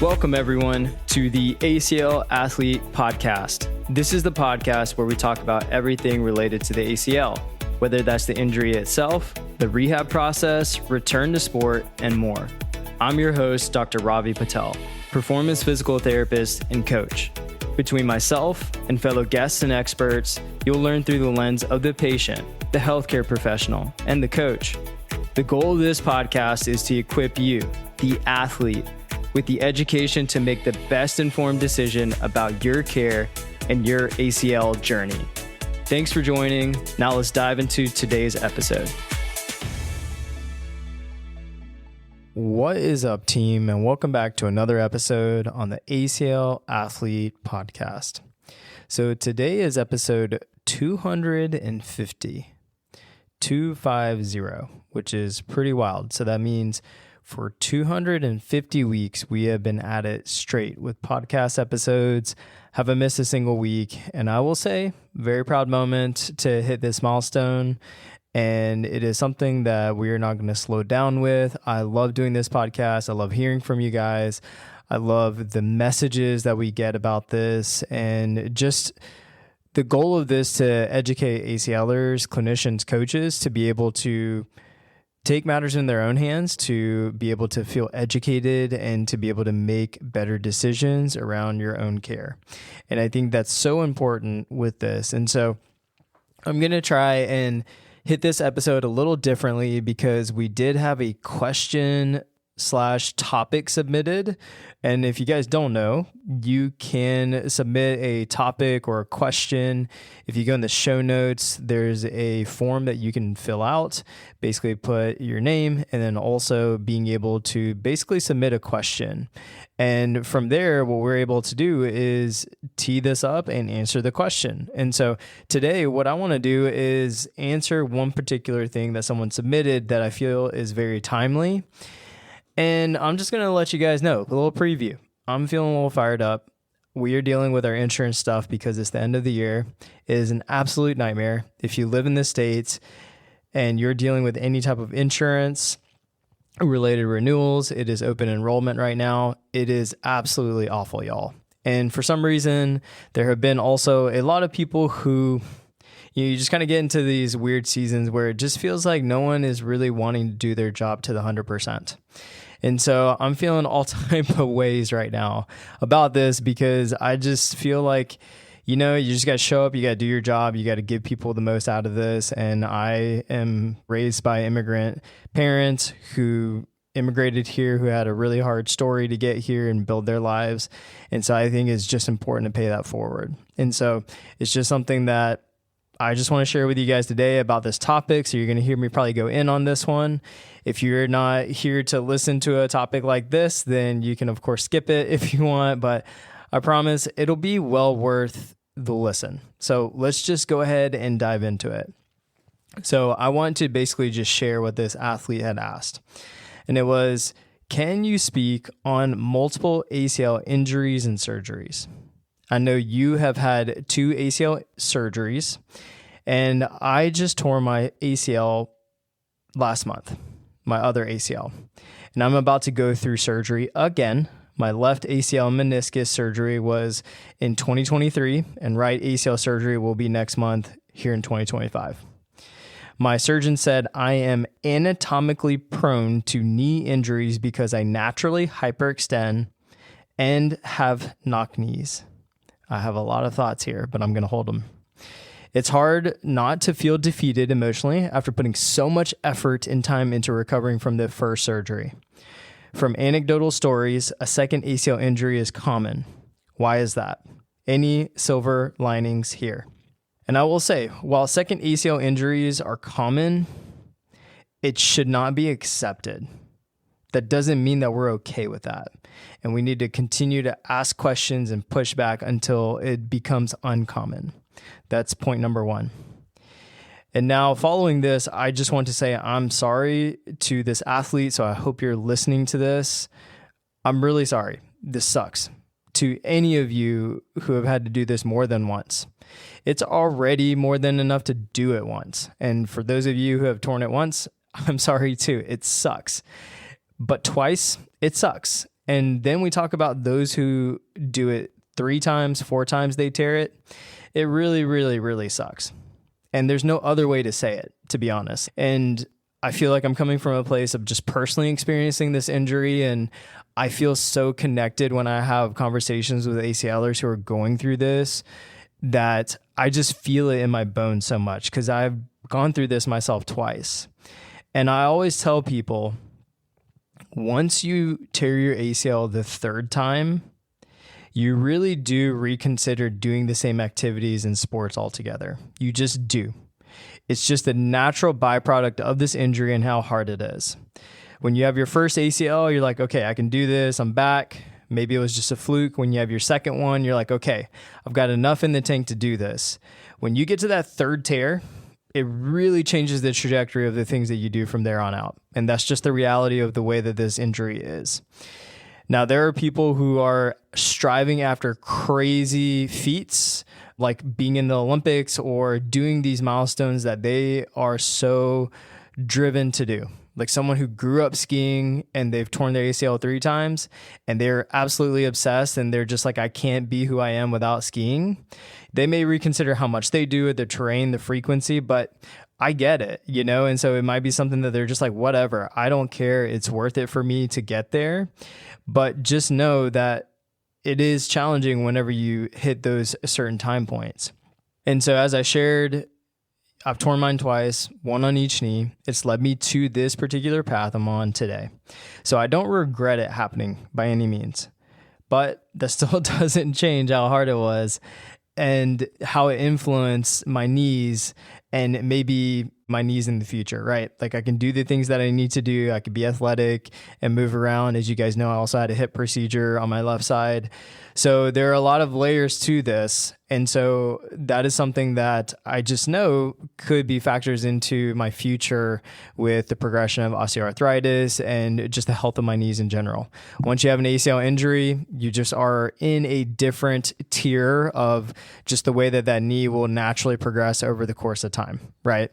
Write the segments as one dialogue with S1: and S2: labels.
S1: Welcome, everyone, to the ACL Athlete Podcast. This is the podcast where we talk about everything related to the ACL, whether that's the injury itself, the rehab process, return to sport, and more. I'm your host, Dr. Ravi Patel, performance physical therapist and coach. Between myself and fellow guests and experts, you'll learn through the lens of the patient, the healthcare professional, and the coach. The goal of this podcast is to equip you, the athlete, with the education to make the best informed decision about your care and your ACL journey. Thanks for joining. Now let's dive into today's episode. What is up, team, and welcome back to another episode on the ACL Athlete Podcast. So today is episode 250, which is pretty wild. So that means for 250 weeks, we have been at it straight with podcast episodes, haven't missed a single week. And I will say, very proud moment to hit this milestone. And it is something that we are not going to slow down with. I love doing this podcast. I love hearing from you guys. I love the messages that we get about this. And just the goal of this to educate ACLers, clinicians, coaches to be able to take matters in their own hands, to be able to feel educated and to be able to make better decisions around your own care. And I think that's so important with this. And so I'm going to try and hit this episode a little differently because we did have a question/topic submitted. And if you guys don't know, you can submit a topic or a question. If you go in the show notes, there's a form that you can fill out, basically put your name, and then also being able to basically submit a question. And from there, what we're able to do is tee this up and answer the question. And so today, what I want to do is answer one particular thing that someone submitted that I feel is very timely. And I'm just going to let you guys know, a little preview. I'm feeling a little fired up. We are dealing with our insurance stuff because it's the end of the year. It is an absolute nightmare. If you live in the States and you're dealing with any type of insurance related renewals, it is open enrollment right now. It is absolutely awful, y'all. And for some reason, there have been also a lot of people who you just kind of get into these weird seasons where it just feels like no one is really wanting to do their job to the 100%. And so I'm feeling all type of ways right now about this because I just feel like, you just got to show up, you got to do your job, you got to give people the most out of this. And I am raised by immigrant parents who immigrated here, who had a really hard story to get here and build their lives. And so I think it's just important to pay that forward. And so it's just something that I just want to share with you guys today about this topic. So you're going to hear me probably go in on this one. If you're not here to listen to a topic like this, then you can, of course, skip it if you want. But I promise it'll be well worth the listen. So let's just go ahead and dive into it. So I want to basically just share what this athlete had asked. And it was, can you speak on multiple ACL injuries and surgeries? I know you have had 2 ACL surgeries, and I just tore my ACL last month, my other ACL, and I'm about to go through surgery again. My left ACL meniscus surgery was in 2023, and right ACL surgery will be next month here in 2025. My surgeon said I am anatomically prone to knee injuries because I naturally hyperextend and have knock knees. I have a lot of thoughts here, but I'm going to hold them. It's hard not to feel defeated emotionally after putting so much effort and time into recovering from the first surgery. From anecdotal stories, a second ACL injury is common. Why is that? Any silver linings here? And I will say, while second ACL injuries are common, it should not be accepted. That doesn't mean that we're okay with that. And we need to continue to ask questions and push back until it becomes uncommon. That's point number 1. And now following this, I just want to say I'm sorry to this athlete. So I hope you're listening to this. I'm really sorry. This sucks. To any of you who have had to do this more than once. It's already more than enough to do it once. And for those of you who have torn it once, I'm sorry too. It sucks. But twice, it sucks. And then we talk about those who do it 3 times, 4 times they tear it. It really, really, really sucks. And there's no other way to say it, to be honest. And I feel like I'm coming from a place of just personally experiencing this injury, and I feel so connected when I have conversations with ACLers who are going through this, that I just feel it in my bones so much, because I've gone through this myself twice. And I always tell people, once you tear your ACL the 3rd time, you really do reconsider doing the same activities in sports altogether. You just do. It's just a natural byproduct of this injury and how hard it is. When you have your first ACL, you're like, okay, I can do this. I'm back. Maybe it was just a fluke. When you have your second one, you're like, okay, I've got enough in the tank to do this. When you get to that 3rd tear, it really changes the trajectory of the things that you do from there on out. And that's just the reality of the way that this injury is. Now, there are people who are striving after crazy feats, like being in the Olympics or doing these milestones that they are so driven to do. Like someone who grew up skiing and they've torn their ACL 3 times and they're absolutely obsessed and they're just like, I can't be who I am without skiing. They may reconsider how much they do it, the terrain, the frequency, but I get it, and so it might be something that they're just like, whatever, I don't care. It's worth it for me to get there. But just know that it is challenging whenever you hit those certain time points. And so as I shared, I've torn mine twice, 1 on each knee. It's led me to this particular path I'm on today. So I don't regret it happening by any means, but that still doesn't change how hard it was and how it influenced my knees and maybe my knees in the future, right? Like I can do the things that I need to do. I could be athletic and move around. As you guys know, I also had a hip procedure on my left side. So there are a lot of layers to this. And so that is something that I just know could be factors into my future with the progression of osteoarthritis and just the health of my knees in general. Once you have an ACL injury, you just are in a different tier of just the way that knee will naturally progress over the course of time, right?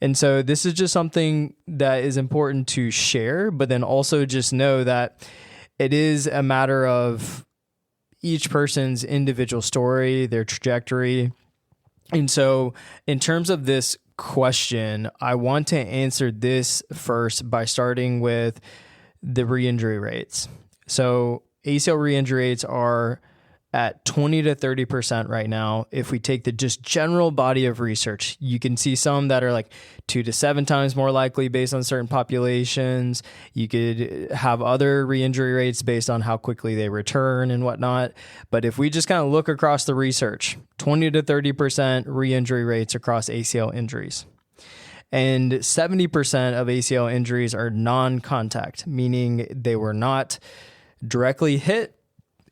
S1: And so this is just something that is important to share, but then also just know that it is a matter of each person's individual story, their trajectory. And so in terms of this question, I want to answer this first by starting with the re-injury rates. So ACL re-injury rates are at 20 to 30% right now. If we take the just general body of research, you can see some that are like 2 to 7 times more likely based on certain populations. You could have other re-injury rates based on how quickly they return and whatnot. But if we just kind of look across the research, 20 to 30% re-injury rates across ACL injuries. And 70% of ACL injuries are non-contact, meaning they were not directly hit.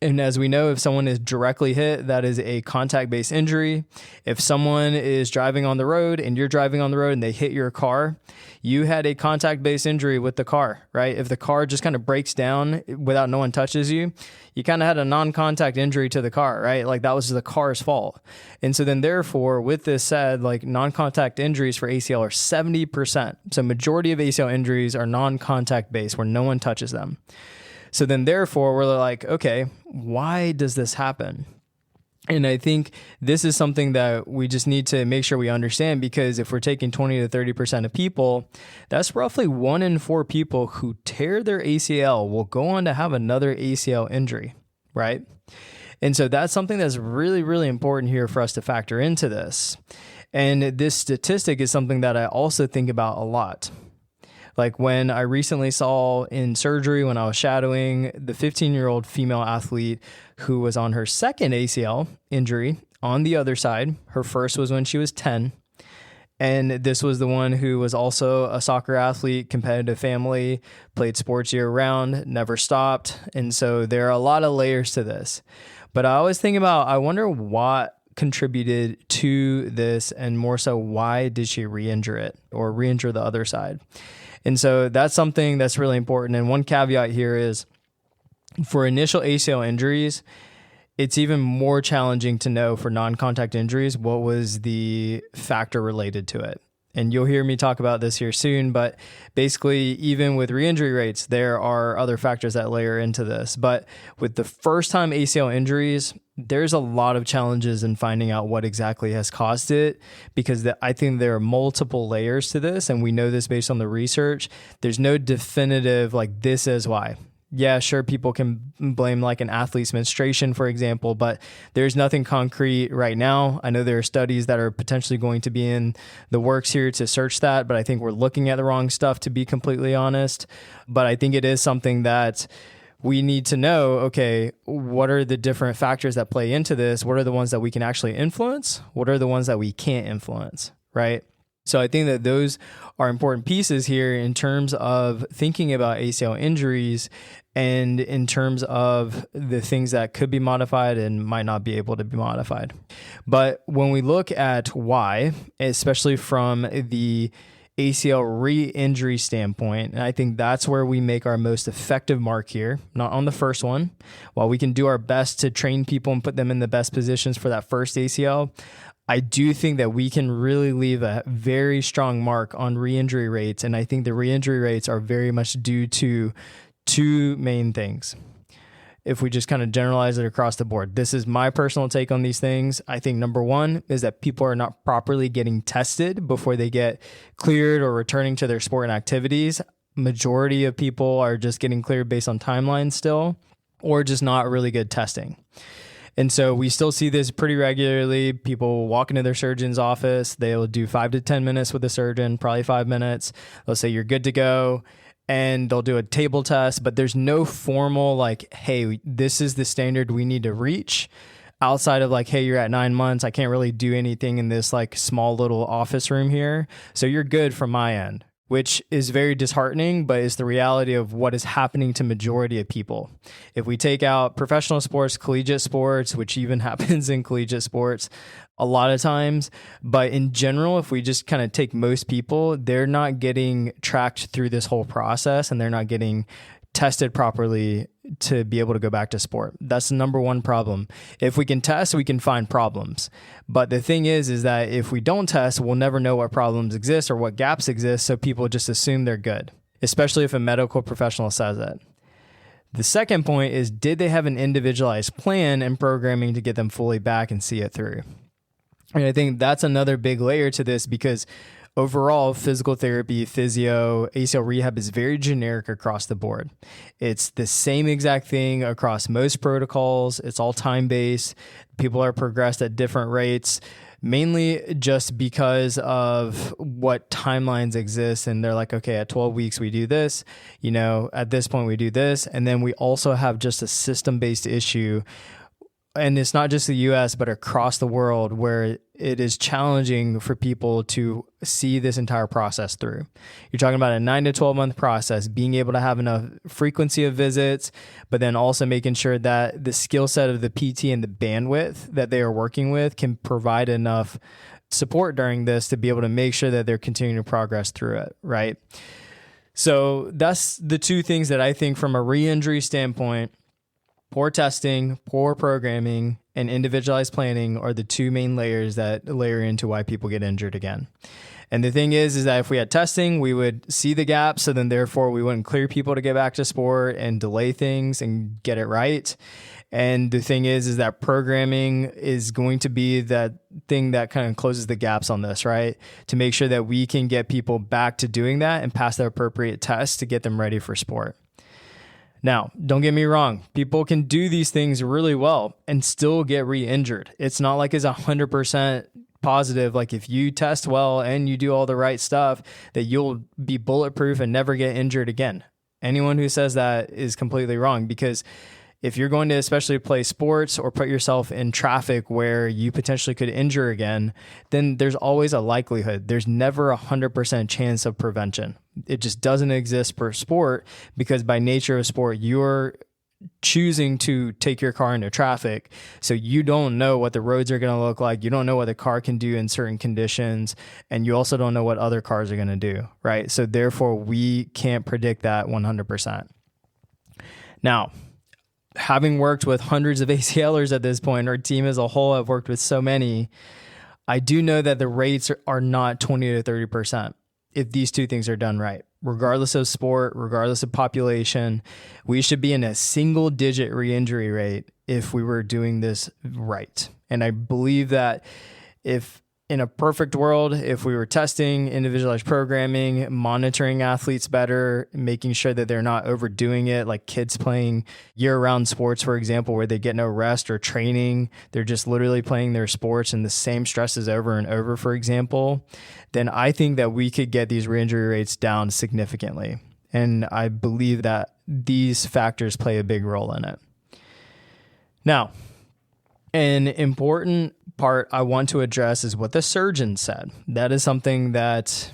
S1: And as we know, if someone is directly hit, that is a contact-based injury. If someone is driving on the road and you're driving on the road and they hit your car, you had a contact-based injury with the car, right? If the car just kind of breaks down without no one touches you, you kind of had a non-contact injury to the car, right? Like that was the car's fault. And so then therefore, with this said, like non-contact injuries for ACL are 70%. So majority of ACL injuries are non-contact based where no one touches them. So then therefore we're like, okay, why does this happen? And I think this is something that we just need to make sure we understand, because if we're taking 20 to 30% of people, that's roughly 1 in 4 people who tear their ACL will go on to have another ACL injury, right? And so that's something that's really, really important here for us to factor into this. And this statistic is something that I also think about a lot. Like when I recently saw in surgery, when I was shadowing the 15-year-old female athlete who was on her second ACL injury on the other side. Her first was when she was 10. And this was the one who was also a soccer athlete, competitive family, played sports year round, never stopped. And so there are a lot of layers to this. But I always think about, I wonder what contributed to this, and more so, why did she re-injure it or re-injure the other side? And so that's something that's really important. And one caveat here is for initial ACL injuries, it's even more challenging to know for non-contact injuries what was the factor related to it. And you'll hear me talk about this here soon, but basically, even with re-injury rates, there are other factors that layer into this. But with the first-time ACL injuries, there's a lot of challenges in finding out what exactly has caused it, because I think there are multiple layers to this, and we know this based on the research. There's no definitive, like, this is why. Yeah, sure, people can blame like an athlete's menstruation, for example, but there's nothing concrete right now. I know there are studies that are potentially going to be in the works here to search that, but I think we're looking at the wrong stuff, to be completely honest. But I think it is something that we need to know, okay, what are the different factors that play into this? What are the ones that we can actually influence? What are the ones that we can't influence, right? So I think that those are important pieces here in terms of thinking about ACL injuries and in terms of the things that could be modified and might not be able to be modified. But when we look at why, especially from the ACL re-injury standpoint, and I think that's where we make our most effective mark here, not on the first one. While we can do our best to train people and put them in the best positions for that first ACL, I do think that we can really leave a very strong mark on re-injury rates. And I think the re-injury rates are very much due to two main things. If we just kind of generalize it across the board, this is my personal take on these things. I think number one is that people are not properly getting tested before they get cleared or returning to their sport and activities. Majority of people are just getting cleared based on timelines still, or just not really good testing. And so we still see this pretty regularly. People walk into their surgeon's office. They'll do 5 to 10 minutes with the surgeon, probably 5 minutes. They'll say, you're good to go. And they'll do a table test, but there's no formal like, hey, this is the standard we need to reach, outside of like, hey, you're at 9 months. I can't really do anything in this like small little office room here. So you're good from my end, which is very disheartening, but is the reality of what is happening to majority of people. If we take out professional sports, collegiate sports, which even happens in collegiate sports a lot of times, but in general, if we just kind of take most people, they're not getting tracked through this whole process and they're not getting tested properly to be able to go back to sport. That's the number one problem. If we can test, we can find problems. But the thing is that if we don't test, we'll never know what problems exist or what gaps exist. So people just assume they're good, especially if a medical professional says it. The second point is, did they have an individualized plan and programming to get them fully back and see it through? And I think that's another big layer to this, because overall, physical therapy, physio, ACL rehab is very generic across the board. It's the same exact thing across most protocols. It's all time-based. People are progressed at different rates, mainly just because of what timelines exist. And they're like, okay, at 12 weeks, we do this, at this point, we do this. And then we also have just a system-based issue. And it's not just the US, but across the world, where it is challenging for people to see this entire process through. You're talking about a 9 to 12 month process, being able to have enough frequency of visits, but then also making sure that the skill set of the PT and the bandwidth that they are working with can provide enough support during this to be able to make sure that they're continuing to progress through it, right? So that's the two things that I think from a re-injury standpoint, poor testing, poor programming, and individualized planning are the two main layers that layer into why people get injured again. And the thing is that if we had testing, we would see the gaps, so then therefore we wouldn't clear people to get back to sport and delay things and get it right. And the thing is that programming is going to be that thing that kind of closes the gaps on this, right? To make sure that we can get people back to doing that and pass the appropriate tests to get them ready for sport. Now, don't get me wrong. People can do these things really well and still get re-injured. It's not like it's 100% positive. Like if you test well and you do all the right stuff, that you'll be bulletproof and never get injured again. Anyone who says that is completely wrong, because if you're going to especially play sports or put yourself in traffic where you potentially could injure again, then there's always a likelihood. There's never 100% chance of prevention. It just doesn't exist per sport, because by nature of sport, you're choosing to take your car into traffic. So you don't know what the roads are going to look like. You don't know what the car can do in certain conditions. And you also don't know what other cars are going to do, right? So therefore, we can't predict that 100%. Now, having worked with hundreds of ACLers at this point, our team as a whole have worked with so many, I do know that the rates are not 20 to 30% if these two things are done right. Regardless of sport, regardless of population, we should be in a single digit re-injury rate if we were doing this right. And I believe that if in a perfect world, if we were testing, individualized programming, monitoring athletes better, making sure that they're not overdoing it, like kids playing year-round sports, for example, where they get no rest or training, they're just literally playing their sports and the same stress is over and over, for example, then I think that we could get these re-injury rates down significantly. And I believe that these factors play a big role in it. Now, an important part I want to address is what the surgeon said. That is something that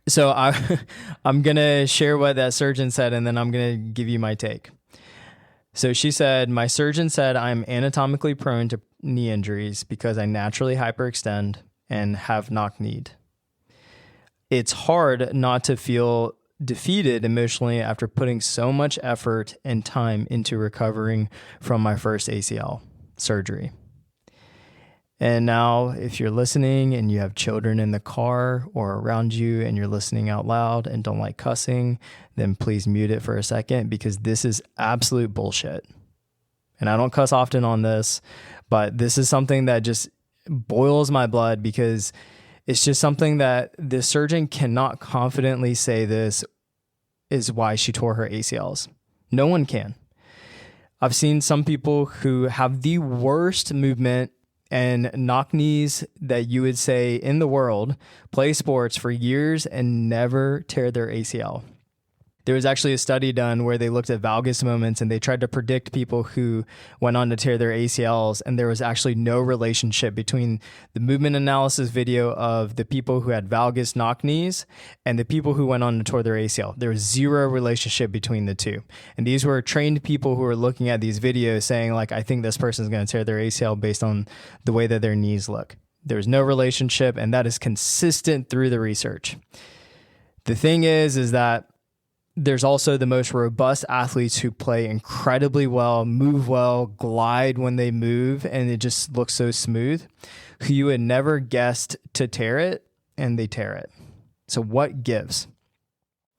S1: So I'm going to share what that surgeon said, and then I'm going to give you my take. So she said, my surgeon said I'm anatomically prone to knee injuries because I naturally hyperextend and have knock-kneed. It's hard not to feel defeated emotionally after putting so much effort and time into recovering from my first ACL surgery. And now, if you're listening and you have children in the car or around you and you're listening out loud and don't like cussing, then please mute it for a second, because this is absolute bullshit. And I don't cuss often on this, but this is something that just boils my blood, because it's just something that the surgeon cannot confidently say this is why she tore her ACLs. No one can. I've seen some people who have the worst movement and knock knees that you would say in the world, play sports for years and never tear their ACL. There was actually a study done where they looked at valgus moments and they tried to predict people who went on to tear their ACLs, and there was actually no relationship between the movement analysis video of the people who had valgus knock knees and the people who went on to tear their ACL. There was zero relationship between the two. And these were trained people who were looking at these videos saying, like, I think this person's going to tear their ACL based on the way that their knees look. There's no relationship, and that is consistent through the research. The thing is that there's also the most robust athletes who play incredibly well, move well, glide when they move, and it just looks so smooth, who you would never guessed to tear it, and they tear it. So what gives?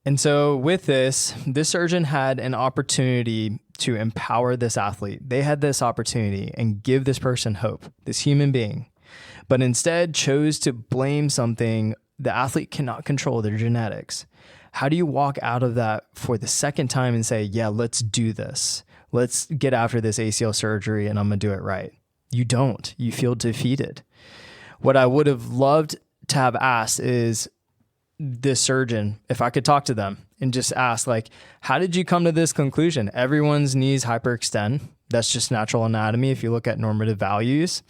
S1: And so with this surgeon had an opportunity to empower this athlete. They had this opportunity and give this person hope, this human being, but instead chose to blame something the athlete cannot control, their genetics. How do you walk out of that for the second time and say, yeah, let's do this. Let's get after this ACL surgery and I'm going to do it right? You don't. You feel defeated. What I would have loved to have asked is this surgeon, if I could talk to them and just ask, like, how did you come to this conclusion? Everyone's knees hyperextend. That's just natural anatomy if you look at normative values.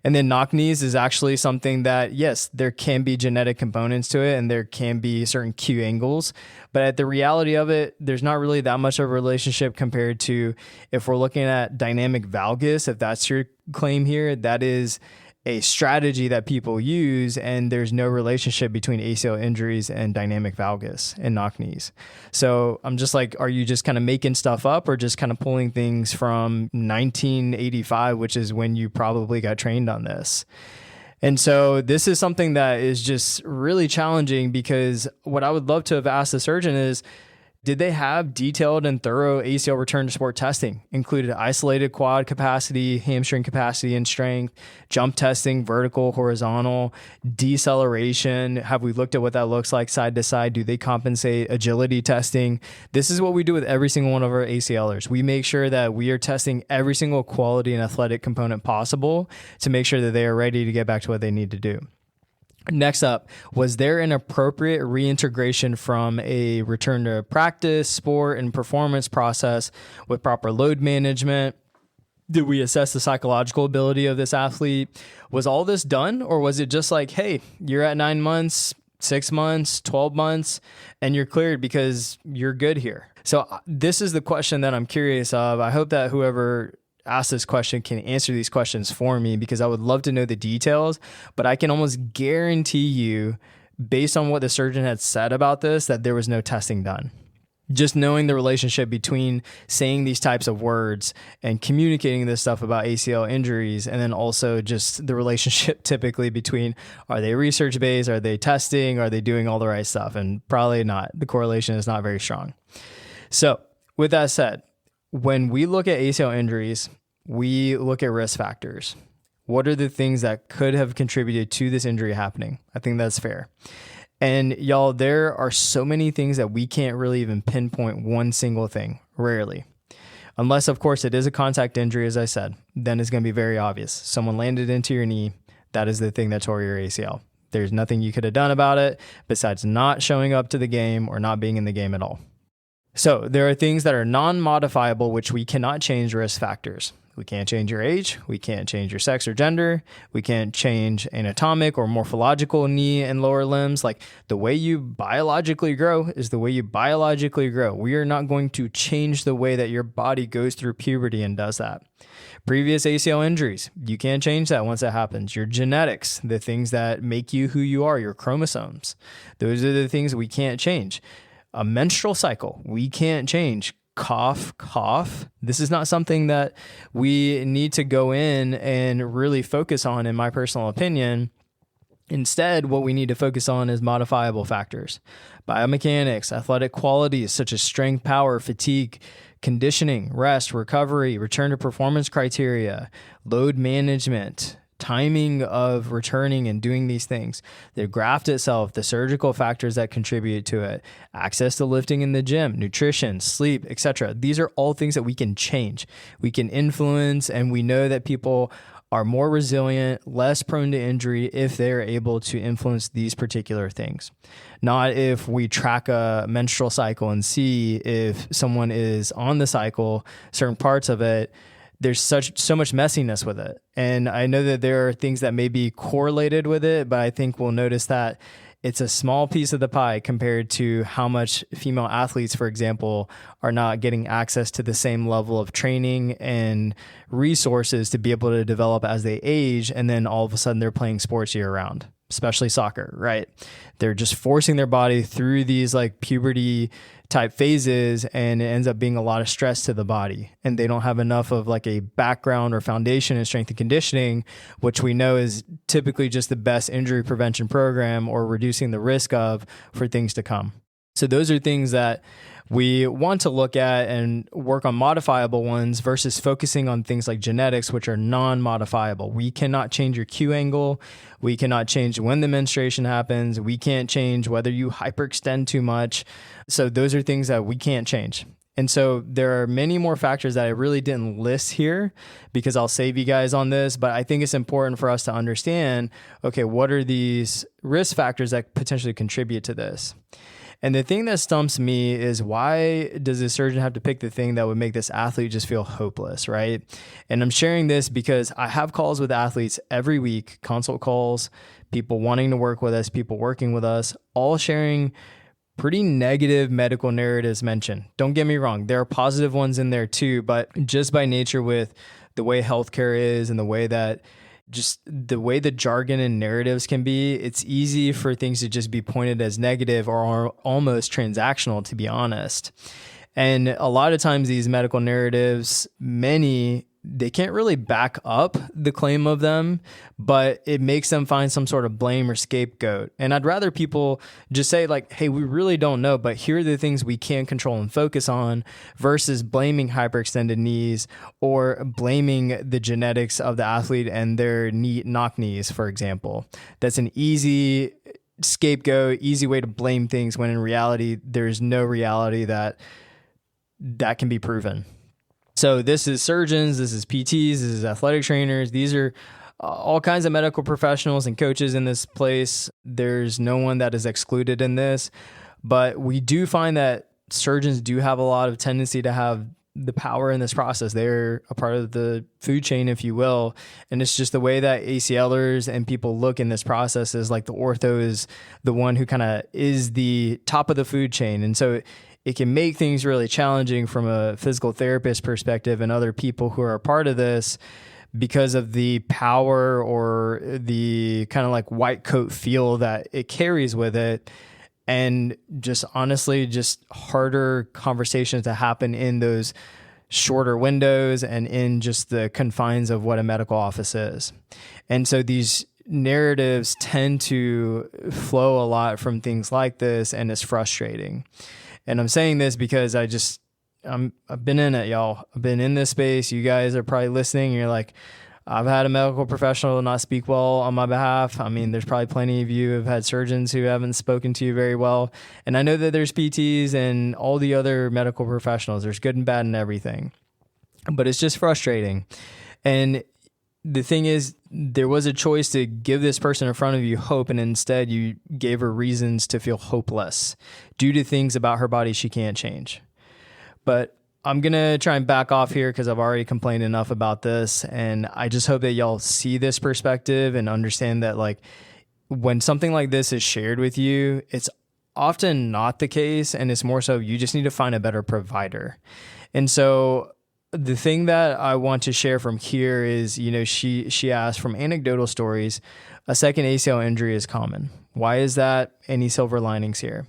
S1: And then knock knees is actually something that, yes, there can be genetic components to it and there can be certain Q angles, but at the reality of it, there's not really that much of a relationship compared to if we're looking at dynamic valgus, if that's your claim here, that is a strategy that people use, and there's no relationship between ACL injuries and dynamic valgus and knock knees. So I'm just like, are you just kind of making stuff up or just kind of pulling things from 1985, which is when you probably got trained on this? And so this is something that is just really challenging, because what I would love to have asked the surgeon is, did they have detailed and thorough ACL return to sport testing? Included isolated quad capacity, hamstring capacity and strength, jump testing, vertical, horizontal, deceleration. Have we looked at what that looks like side to side? Do they compensate? Agility testing. This is what we do with every single one of our ACLers. We make sure that we are testing every single quality and athletic component possible to make sure that they are ready to get back to what they need to do. Next up, was there an appropriate reintegration from a return to practice, sport, and performance process with proper load management? Did we assess the psychological ability of this athlete? Was all this done, or was it just like, hey, you're at 9 months, 6 months, 12 months, and you're cleared because you're good here? So this is the question that I'm curious of. I hope that whoever ask this question can answer these questions for me, because I would love to know the details, but I can almost guarantee you, based on what the surgeon had said about this, that there was no testing done. just knowing the relationship between saying these types of words and communicating this stuff about ACL injuries, and then also just the relationship typically between, are they research-based, are they testing, are they doing all the right stuff? And probably not. The correlation is not very strong. So with that said, when we look at ACL injuries, we look at risk factors. What are the things that could have contributed to this injury happening? I think that's fair. And y'all, there are so many things that we can't really even pinpoint one single thing, rarely. Unless, of course, it is a contact injury, as I said, then it's going to be very obvious. Someone landed into your knee, that is the thing that tore your ACL. There's nothing you could have done about it besides not showing up to the game or not being in the game at all. So there are things that are non-modifiable, which we cannot change, risk factors. We can't change your age. We can't change your sex or gender. We can't change anatomic or morphological knee and lower limbs. Like, the way you biologically grow is the way you biologically grow. We are not going to change the way that your body goes through puberty and does that. Previous ACL injuries, you can't change that once it happens. Your genetics, the things that make you who you are, your chromosomes, those are the things we can't change. A menstrual cycle, we can't change. Cough, cough. This is not something that we need to go in and really focus on, in my personal opinion. Instead, what we need to focus on is modifiable factors. Biomechanics, athletic qualities such as strength, power, fatigue, conditioning, rest, recovery, return to performance criteria, load management, timing of returning and doing these things, the graft itself, the surgical factors that contribute to it, access to lifting in the gym, nutrition, sleep, etc. These are all things that we can change, we can influence, and we know that people are more resilient, less prone to injury if they're able to influence these particular things. Not if we track a menstrual cycle and see if someone is on the cycle, certain parts of it, there's so much messiness with it. And I know that there are things that may be correlated with it, but I think we'll notice that it's a small piece of the pie compared to how much female athletes, for example, are not getting access to the same level of training and resources to be able to develop as they age. And then all of a sudden they're playing sports year round, especially soccer, right? They're just forcing their body through these like puberty type phases, and it ends up being a lot of stress to the body, and they don't have enough of like a background or foundation in strength and conditioning, which we know is typically just the best injury prevention program or reducing the risk of for things to come. So those are things that we want to look at and work on modifiable ones versus focusing on things like genetics, which are non-modifiable. We cannot change your Q angle. We cannot change when the menstruation happens. We can't change whether you hyperextend too much. So those are things that we can't change. And so there are many more factors that I really didn't list here because I'll save you guys on this, but I think it's important for us to understand, okay, what are these risk factors that potentially contribute to this? And the thing that stumps me is, why does the surgeon have to pick the thing that would make this athlete just feel hopeless, right? And I'm sharing this because I have calls with athletes every week, consult calls, people wanting to work with us, people working with us, all sharing pretty negative medical narratives mentioned. Don't get me wrong, there are positive ones in there too, but just by nature with the way healthcare is and the way that just the way the jargon and narratives can be, it's easy for things to just be pointed as negative or almost transactional, to be honest. And a lot of times these medical narratives, they can't really back up the claim of them, but it makes them find some sort of blame or scapegoat. And I'd rather people just say like, hey, we really don't know, but here are the things we can control and focus on, versus blaming hyperextended knees or blaming the genetics of the athlete and their knock knees, for example. That's an easy scapegoat, easy way to blame things, when in reality, there's no reality that can be proven. So this is surgeons, this is PTs, this is athletic trainers. These are all kinds of medical professionals and coaches in this place. There's no one that is excluded in this, but we do find that surgeons do have a lot of tendency to have the power in this process. They're a part of the food chain, if you will. And it's just the way that ACLers and people look in this process is like the ortho is the one who kind of is the top of the food chain. And so it can make things really challenging from a physical therapist perspective and other people who are a part of this, because of the power or the kind of like white coat feel that it carries with it. and just honestly, just harder conversations to happen in those shorter windows and in just the confines of what a medical office is. And so these narratives tend to flow a lot from things like this, and it's frustrating. And I'm saying this because I've been in it, y'all. I've been in this space. You guys are probably listening. And you're like, I've had a medical professional not speak well on my behalf. I mean, there's probably plenty of you who have had surgeons who haven't spoken to you very well. And I know that there's PTs and all the other medical professionals. There's good and bad and everything. But it's just frustrating. And the thing is, there was a choice to give this person in front of you hope, and instead you gave her reasons to feel hopeless due to things about her body she can't change. But I'm going to try and back off here because I've already complained enough about this. And I just hope that y'all see this perspective and understand that, like, when something like this is shared with you, it's often not the case. And it's more so you just need to find a better provider. And so the thing that I want to share from here is, she asked, from anecdotal stories, a second ACL injury is common. Why is that? Any silver linings here?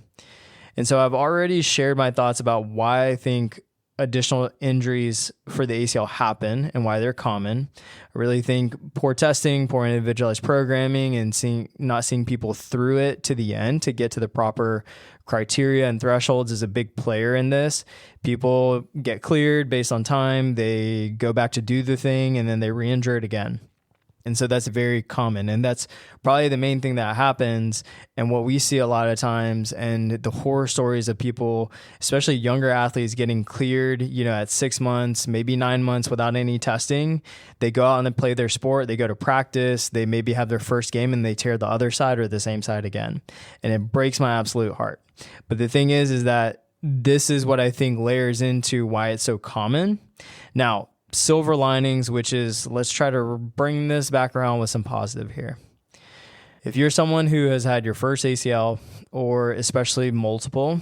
S1: And so I've already shared my thoughts about why I think additional injuries for the ACL happen and why they're common. I really think poor testing, poor individualized programming, and not seeing people through it to the end to get to the proper criteria and thresholds is a big player in this. People get cleared based on time, they go back to do the thing, and then they re-injure it again. And so that's very common. And that's probably the main thing that happens. And what we see a lot of times, and the horror stories of people, especially younger athletes, getting cleared, at 6 months, maybe 9 months without any testing. They go out and they play their sport. They go to practice. They maybe have their first game and they tear the other side or the same side again. And it breaks my absolute heart. But the thing is that this is what I think layers into why it's so common. Now, silver linings, which is, let's try to bring this back around with some positive here. If you're someone who has had your first ACL, or especially multiple,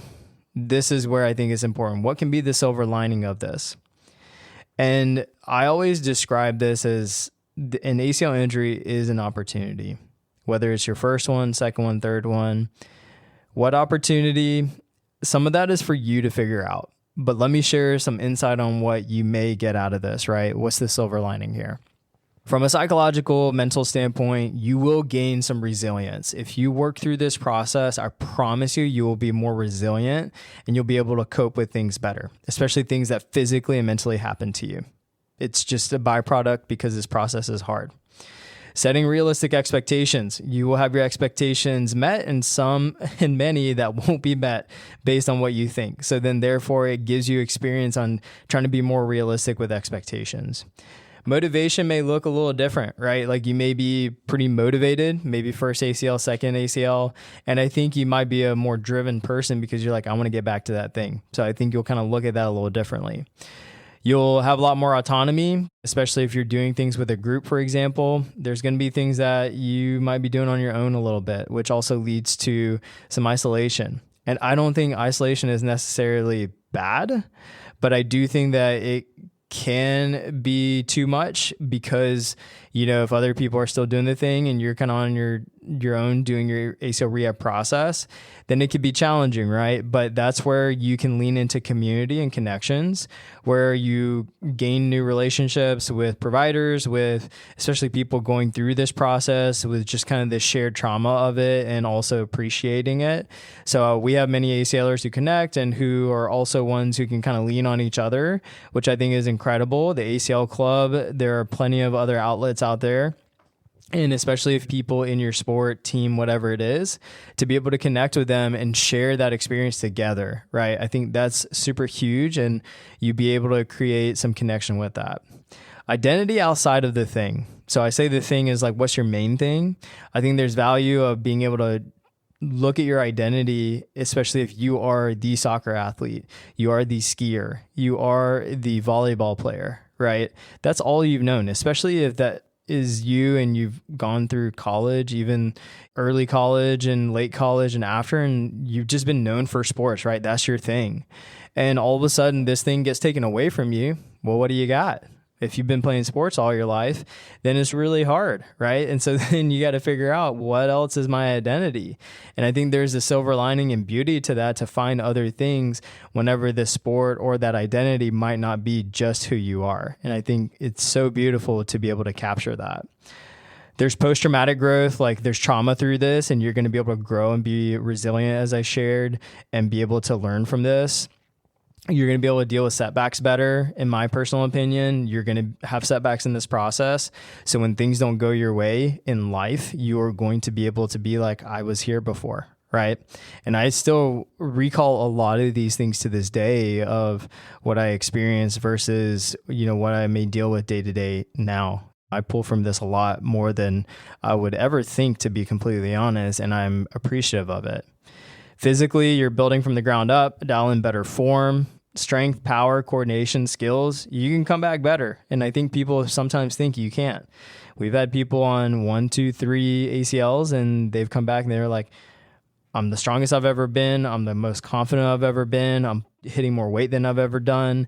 S1: this is where I think it's important. What can be the silver lining of this? And I always describe this as an ACL injury is an opportunity, whether it's your first one, second one, third one. What opportunity? Some of that is for you to figure out. But let me share some insight on what you may get out of this, right? What's the silver lining here? From a psychological, mental standpoint, you will gain some resilience. If you work through this process, I promise you will be more resilient and you'll be able to cope with things better, especially things that physically and mentally happen to you. It's just a byproduct because this process is hard. Setting realistic expectations. You will have your expectations met and many that won't be met based on what you think. So then therefore it gives you experience on trying to be more realistic with expectations. Motivation may look a little different, right? Like you may be pretty motivated, maybe first ACL, second ACL. And I think you might be a more driven person because you're like, I want to get back to that thing. So I think you'll kind of look at that a little differently. You'll have a lot more autonomy, especially if you're doing things with a group, for example. There's going to be things that you might be doing on your own a little bit, which also leads to some isolation. And I don't think isolation is necessarily bad, but I do think that it can be too much because, if other people are still doing the thing and you're kind of on your own doing your ACL rehab process, then it could be challenging, right? But that's where you can lean into community and connections, where you gain new relationships with providers, with especially people going through this process with just kind of the shared trauma of it and also appreciating it. So we have many ACLers who connect and who are also ones who can kind of lean on each other, which I think is incredible. The ACL Club, there are plenty of other outlets out there. And especially if people in your sport, team, whatever it is, to be able to connect with them and share that experience together, right? I think that's super huge, and you be able to create some connection with that. Identity outside of the thing. So I say the thing is like, what's your main thing? I think there's value of being able to look at your identity, especially if you are the soccer athlete, you are the skier, you are the volleyball player, right? That's all you've known, especially if that is you and you've gone through college, even early college and late college and after, and you've just been known for sports, right? That's your thing. And all of a sudden this thing gets taken away from you. Well, what do you got? If you've been playing sports all your life, then it's really hard, right? And so then you got to figure out what else is my identity. And I think there's a silver lining and beauty to that, to find other things whenever the sport or that identity might not be just who you are. And I think it's so beautiful to be able to capture that. There's post-traumatic growth, like there's trauma through this, and you're going to be able to grow and be resilient, as I shared, and be able to learn from this. You're going to be able to deal with setbacks better. In my personal opinion, you're going to have setbacks in this process. So when things don't go your way in life, you are going to be able to be like, I was here before, right? And I still recall a lot of these things to this day of what I experienced versus, what I may deal with day to day now. I pull from this a lot more than I would ever think, to be completely honest, and I'm appreciative of it. Physically, you're building from the ground up, dial in better form, strength, power, coordination, skills. You can come back better. And I think people sometimes think you can't. We've had people on 1, 2, 3 ACLs, and they've come back and they're like, I'm the strongest I've ever been. I'm the most confident I've ever been. I'm hitting more weight than I've ever done.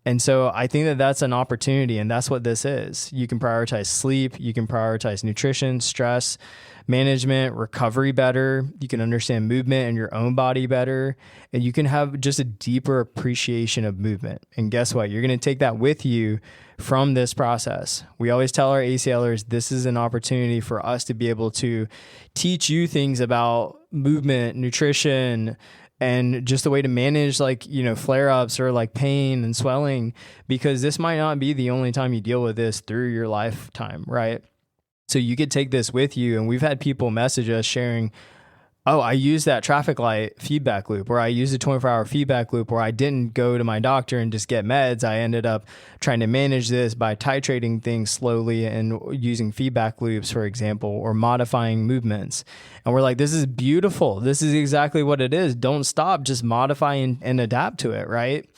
S1: And so I think that that's an opportunity, and that's what this is. You can prioritize sleep. You can prioritize nutrition, stress management, recovery better. You can understand movement in your own body better, and you can have just a deeper appreciation of movement. And guess what? You're going to take that with you from this process. We always tell our ACLers, this is an opportunity for us to be able to teach you things about movement, nutrition, and just the way to manage flare-ups or like pain and swelling, because this might not be the only time you deal with this through your lifetime, right? So you could take this with you. And we've had people message us sharing, oh, I used that traffic light feedback loop, or I used a 24-hour feedback loop, or I didn't go to my doctor and just get meds. I ended up trying to manage this by titrating things slowly and using feedback loops, for example, or modifying movements. And we're like, this is beautiful. This is exactly what it is. Don't stop, just modify and adapt to it, right?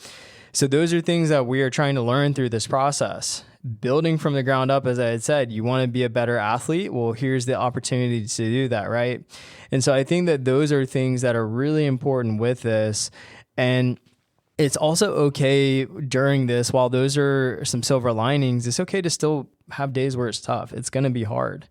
S1: So those are things that we are trying to learn through this process. Building from the ground up, as I had said, you want to be a better athlete. Well, here's the opportunity to do that, right? And so I think that those are things that are really important with this. And it's also okay during this, while those are some silver linings, it's okay to still have days where it's tough. It's going to be hard.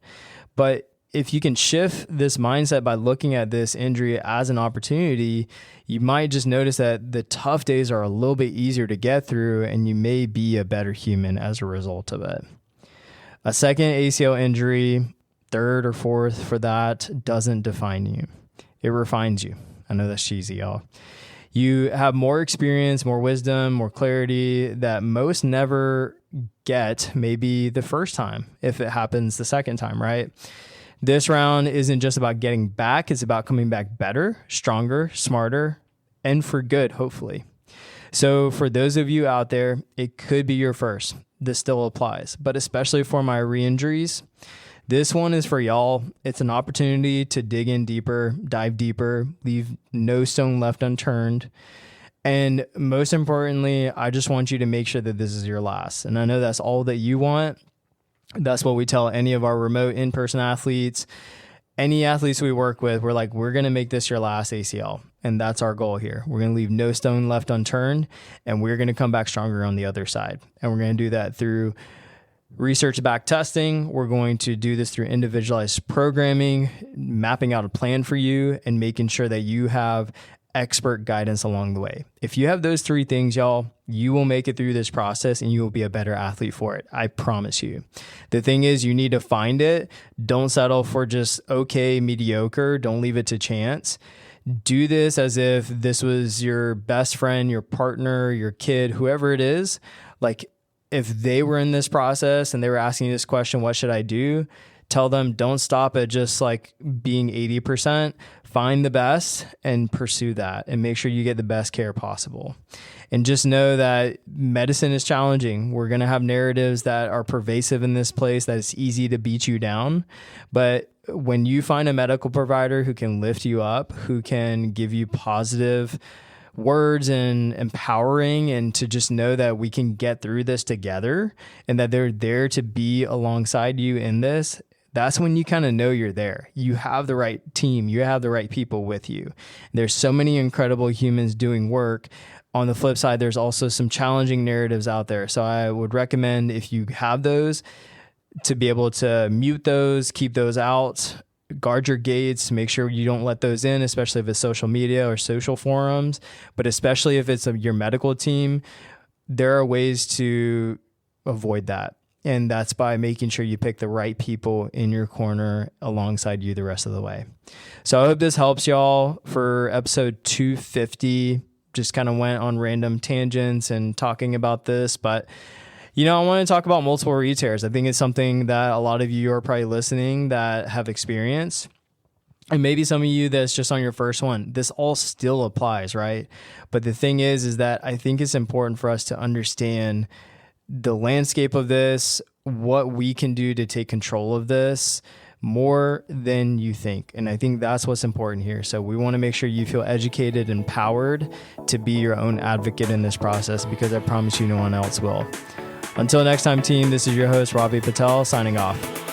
S1: But if you can shift this mindset by looking at this injury as an opportunity, you might just notice that the tough days are a little bit easier to get through, and you may be a better human as a result of it. A second ACL injury, third or fourth for that, doesn't define you. It refines you. I know that's cheesy, y'all. You have more experience, more wisdom, more clarity that most never get maybe the first time, if it happens the second time, right? This round isn't just about getting back. It's about coming back better, stronger, smarter, and for good, hopefully. So for those of you out there, it could be your first. This still applies, but especially for my re-injuries, this one is for y'all. It's an opportunity to dig in deeper, dive deeper, leave no stone left unturned. And most importantly, I just want you to make sure that this is your last. And I know that's all that you want. That's what we tell any of our remote in-person athletes, any athletes we work with. We're like, we're going to make this your last ACL. And that's our goal here. We're going to leave no stone left unturned, and we're going to come back stronger on the other side. And we're going to do that through research-backed testing. We're going to do this through individualized programming, mapping out a plan for you, and making sure that you have expert guidance along the way. If you have those three things, y'all, you will make it through this process and you will be a better athlete for it. I promise you. The thing is, you need to find it. Don't settle for just okay, mediocre. Don't leave it to chance. Do this as if this was your best friend, your partner, your kid, whoever it is. Like, if they were in this process and they were asking you this question, what should I do? Tell them, don't stop at just like being 80%. Find the best and pursue that, and make sure you get the best care possible. And just know that medicine is challenging. We're going to have narratives that are pervasive in this place, that it's easy to beat you down. But when you find a medical provider who can lift you up, who can give you positive words and empowering, and to just know that we can get through this together and that they're there to be alongside you in this, That's when you kind of know you're there. You have the right team. You have the right people with you. There's so many incredible humans doing work. On the flip side, there's also some challenging narratives out there. So I would recommend, if you have those, to be able to mute those, keep those out, guard your gates, make sure you don't let those in, especially if it's social media or social forums, but especially if it's your medical team. There are ways to avoid that. And that's by making sure you pick the right people in your corner alongside you the rest of the way. So I hope this helps y'all for episode 250. Just kind of went on random tangents and talking about this, but I want to talk about multiple re-tears. I think it's something that a lot of you are probably listening that have experienced. And maybe some of you that's just on your first one. This all still applies, right? But the thing is that I think it's important for us to understand the landscape of this, what we can do to take control of this more than you think. And I think that's what's important here. So we want to make sure you feel educated and empowered to be your own advocate in this process, because I promise you no one else will. Until next time, team, this is your host, Ravi Patel, signing off.